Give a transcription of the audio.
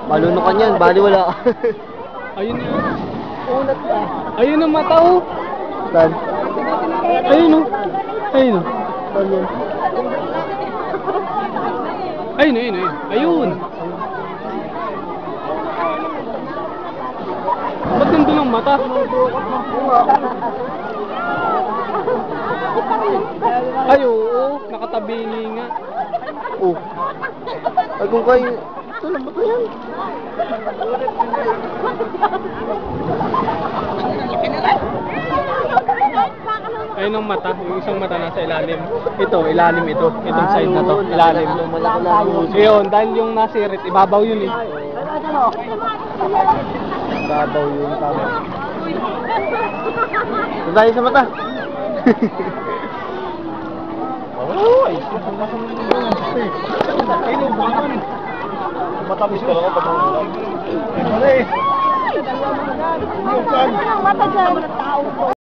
Malunok ka niyan, bali wala ka. Ayun yun. Ayun ang mata oh. Saan? Ayun oh. Ayun oh. Saan yan? Ayun, ayun, ayun. Ayun. Ba't nandun ang mata? Ay, oo. Nakatabingi nga. Oh. Ay kung kayo... Ito lang ba ito yan? Ayun ang mata. Yung isang mata nasa ilalim. Ito, ilalim ito. Itong side na to. Ilalim. Malaki lang. Yun, dahil yung nasirit, ibabaw yun eh. Babaw yun, tama. Ito tayo sa mata. Oh, ay. Matamis ka lang ako pag mga Mata dyan.